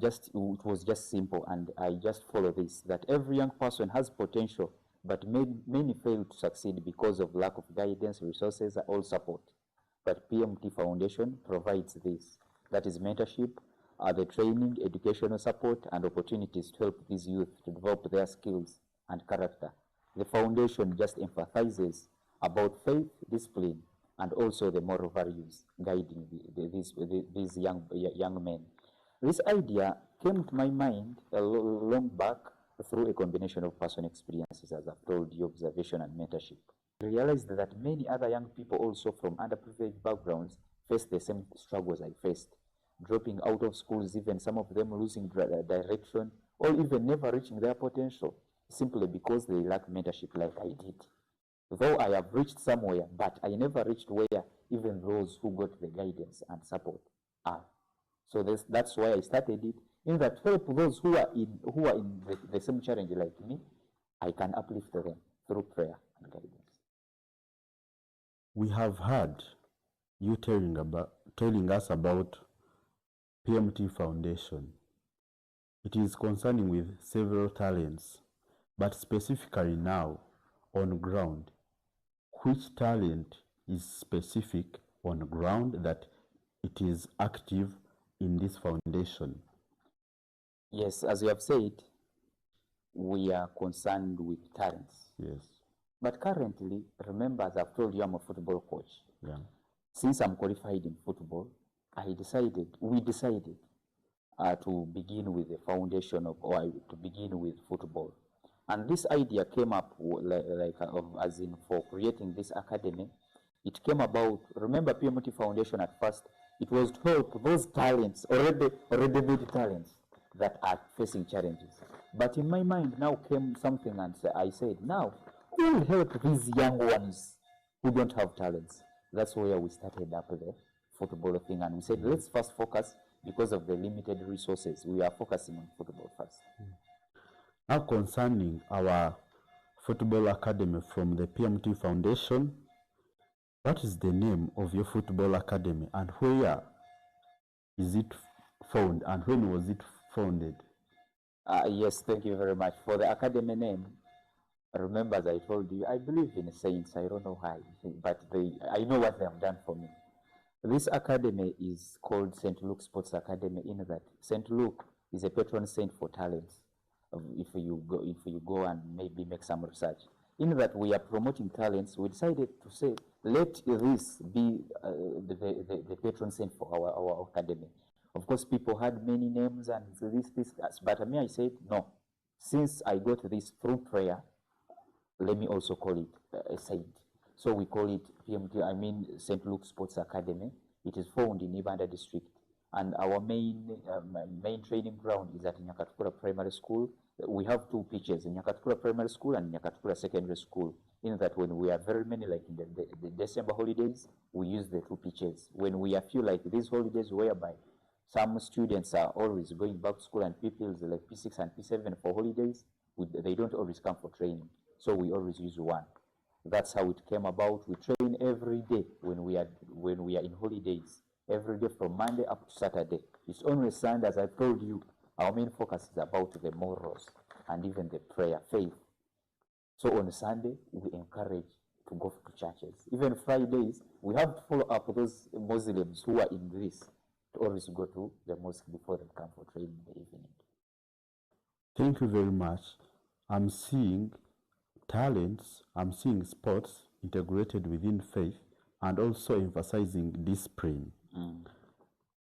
it was just simple, and I just follow this, that every young person has potential, but many fail to succeed because of lack of guidance, resources, or support. But PMT Foundation provides this. That is mentorship, the training, educational support, and opportunities to help these youth to develop their skills and character. The foundation just emphasizes about faith, discipline, and also the moral values guiding these young men. This idea came to my mind long back through a combination of personal experiences, as I've told you, observation and mentorship. I realized that many other young people also from underprivileged backgrounds face the same struggles I faced, dropping out of schools, even some of them losing direction, or even never reaching their potential, simply because they lack mentorship like I did. Though I have reached somewhere, but I never reached where even those who got the guidance and support are. So that's why I started it, in that help those who are in the same challenge like me, I can uplift them through prayer and guidance. We have heard you telling us about PMT Foundation. It is concerning with several talents, but specifically now on ground, which talent is specific on ground that it is active in this foundation? Yes, as you have said, we are concerned with talents. Yes. But currently, remember, as I've told you, I'm a football coach. Yeah. Since I'm qualified in football, we decided to begin with the foundation to begin with football. And this idea came up as in for creating this academy. It came about, remember PMT Foundation at first, it was to help those talents, already made talents that are facing challenges. But in my mind now came something, and I said, now, who will help these young ones who don't have talents? That's where we started up the football thing, and we said, let's first focus, because of the limited resources, we are focusing on football first. Now concerning our football academy from the PMT Foundation, what is the name of your football academy, and where is it found, and when was it founded? Yes, thank you very much. For the academy name, remember, as I told you, I believe in saints. I don't know why, but I know what they have done for me. This academy is called St. Luke Sports Academy, in that St. Luke is a patron saint for talents. If you go and maybe make some research, in that we are promoting talents, we decided to say, let this be the patron saint for our academy. Of course, people had many names and this, but me, I said, no. Since I got this through prayer, let me also call it a saint. So we call it PMT, St. Luke Sports Academy. It is found in Ibanda district. And our main training ground is at Nyakatukura Primary School. We have two pitches, Nyakatukura Primary School and Nyakatukura Secondary School. In that, when we are very many, like in the December holidays, we use the two pitches. When we feel like these holidays whereby some students are always going back to school and pupils like P6 and P7 for holidays, they don't always come for training. So we always use one. That's how it came about. We train every day when we are in holidays. Every day from Monday up to Saturday. It's only Sunday, as I told you, our main focus is about the morals and even the prayer, faith. So on Sunday, we encourage to go to churches. Even Fridays, we have to follow up those Muslims who are in Greece to always go to the mosque before they come for training in the evening. Thank you very much. I'm seeing talents, I'm seeing sports integrated within faith and also emphasizing discipline.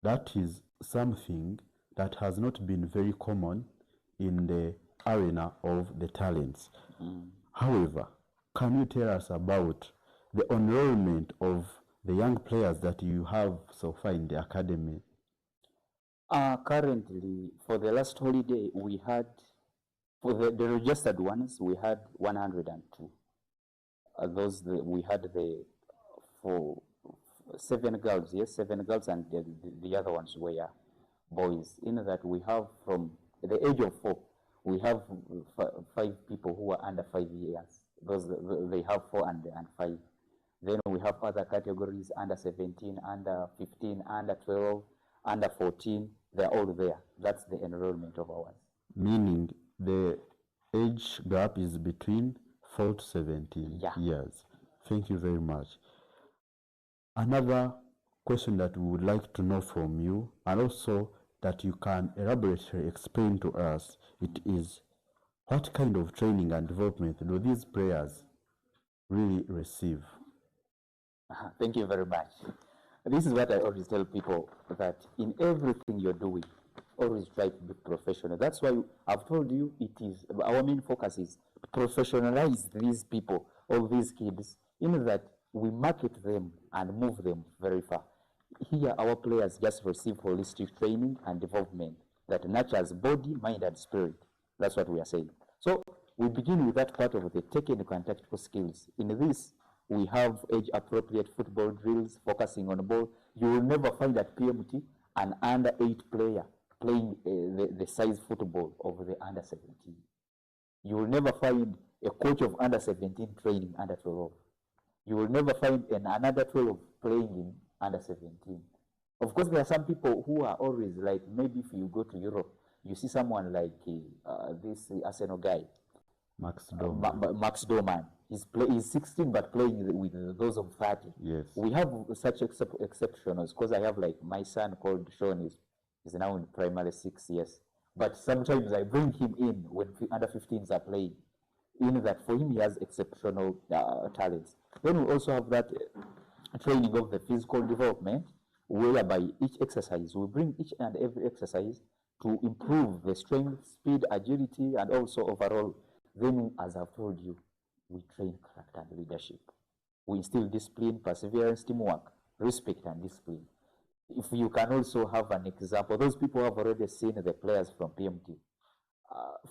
That is something that has not been very common in the arena of the talents. However, can you tell us about the enrollment of the young players that you have so far in the academy? Currently, for the last holiday, we had, for the registered ones, we had 102. We had for 7 girls, yes, 7 girls, and the other ones were boys. In that, we have from the age of 4, we have 5 people who are under 5 years. They have 4 and 5. Then we have other categories, under 17, under 15, under 12, under 14, they're all there. That's the enrollment of ours. Meaning the age gap is between 4 to 17 years. Thank you very much. Another question that we would like to know from you, and also that you can elaborately explain to us, it is what kind of training and development do these players really receive? Thank you very much. This is what I always tell people, that in everything you're doing, always try to be professional. That's why I've told you our main focus is to professionalize these people, all these kids, in that we market them and move them very far. Here, our players just receive holistic training and development that nurtures body, mind, and spirit. That's what we are saying. So we begin with that part of the technical and tactical skills. In this, we have age-appropriate football drills focusing on the ball. You will never find at PMT an under-8 player playing the size football of the under-17. You will never find a coach of under-17 training under-12. You will never find an under-12 playing in under-17. Of course, there are some people who are always like, maybe if you go to Europe, you see someone like this Arsenal guy, Max Doman. He's 16 but playing with those of 30. Yes. We have such exceptionals, because I have like my son called Sean, is now in primary 6 years. But sometimes I bring him in when under 15s are playing, in that for him he has exceptional talents. Then we also have that training of the physical development, whereby each exercise, we bring each and every exercise to improve the strength, speed, agility, and also overall. Then, as I've told you, we train character and leadership. We instill discipline, perseverance, teamwork, respect, and discipline. If you can also have an example, those people have already seen the players from PMT.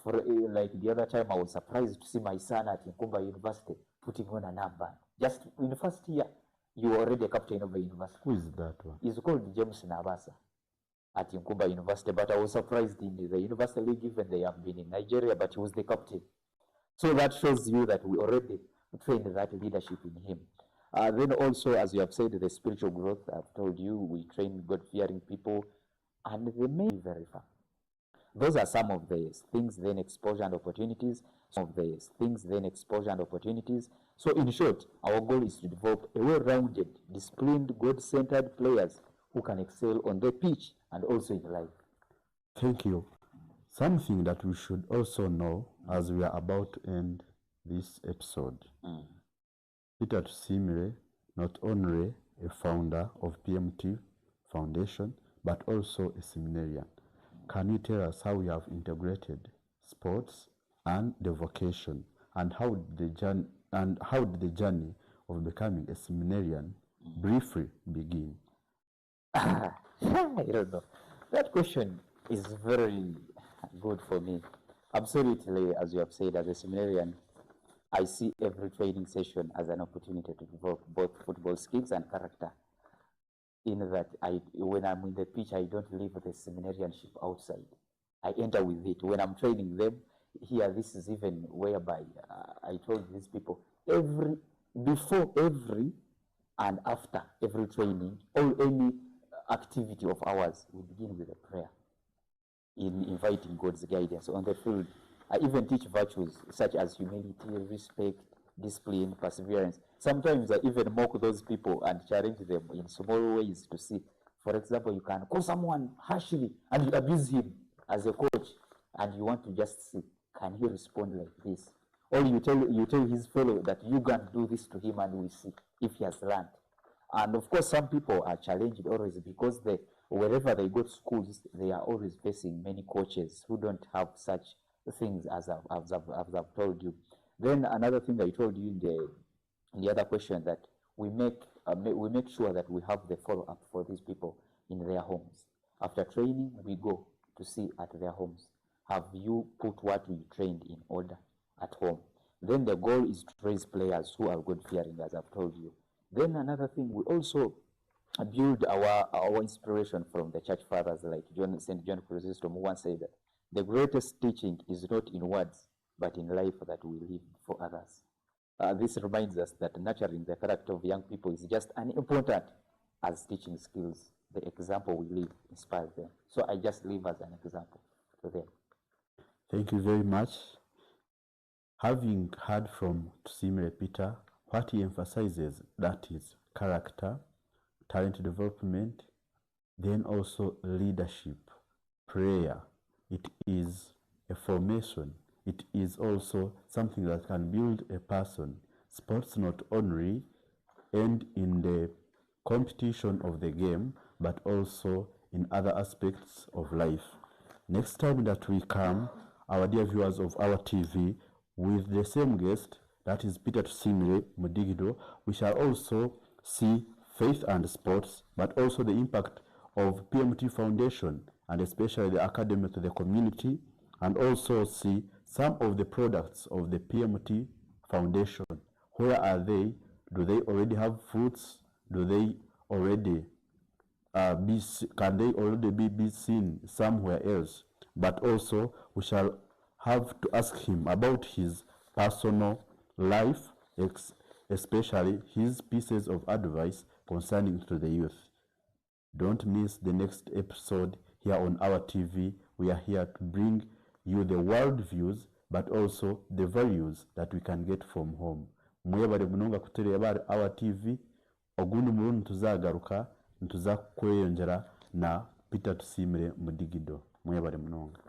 Like the other time, I was surprised to see my son at Nkumba University putting on an armband. Just in the first year, you are already a captain of the university. Who is that one? He's called James Nabasa at Nkumba University, but I was surprised in the University League, even they have been in Nigeria, but he was the captain. So that shows you that we already trained that leadership in him. Then also, as you have said, the spiritual growth, I've told you, we train God-fearing people, and they may verify. Those are some of the things, then exposure and opportunities. Some of the things, then exposure and opportunities. So in short, our goal is to develop a well-rounded, disciplined, God-centered players who can excel on the pitch and also in life. Thank you. Something that we should also know as we are about to end this episode. Peter Tusiimire, not only a founder of PMT Foundation, but also a seminarian. Can you tell us how you have integrated sports and the vocation, and how did the journey of becoming a seminarian briefly begin? I don't know. That question is very good for me. Absolutely, as you have said, as a seminarian, I see every training session as an opportunity to develop both football skills and character. In that, when I'm in the pitch, I don't leave the seminarianship outside. I enter with it. When I'm training them, here, this is even whereby I told these people, before every and after every training, or any activity of ours, we begin with a prayer in inviting God's guidance on the field. I even teach virtues such as humility, respect, discipline, perseverance. Sometimes I even mock those people and challenge them in small ways to see. For example, you can call someone harshly and you abuse him as a coach, and you want to just see, can he respond like this? Or you tell his fellow that you can do this to him, and we see if he has learned. And of course, some people are challenged always because wherever they go to schools, they are always facing many coaches who don't have such things as I've told you. Then another thing I told you in the other question, that we make sure that we have the follow-up for these people in their homes. After training, we go to see at their homes. Have you put what you trained in order at home? Then the goal is to raise players who are God-fearing, as I've told you. Then another thing, we also build our inspiration from the church fathers like St. John Chrysostom, who once said that the greatest teaching is not in words, but in life that we live for others. This reminds us that nurturing the character of young people is just as important as teaching skills. the example we live inspires them. So I just live as an example to them. Thank you very much. Having heard from Tusiimire Peter, what he emphasizes, that is character, talent development, then also leadership, prayer. It is a formation. It is also something that can build a person. Sports not only end in the competition of the game, but also in other aspects of life. Next time that we come, our dear viewers of our TV, with the same guest, that is Peter Tusiimire MUDIGIDO, we shall also see faith and sports, but also the impact of PMT Foundation, and especially the academy to the community, and also see some of the products of the PMT Foundation. Where are they? Do they already have fruits? Do they already can they already be seen somewhere else? But also we shall have to ask him about his personal life, especially his pieces of advice concerning to the youth. Don't miss the next episode here on our TV. We are here to bring you the world views, but also the values that we can get from home. Mwebale munonga kutereba our TV. Ogundi mulundu tuzagaruka ntuza kweyongera na Peter Tusiimire MUDIGIDO. Mwebale munonga.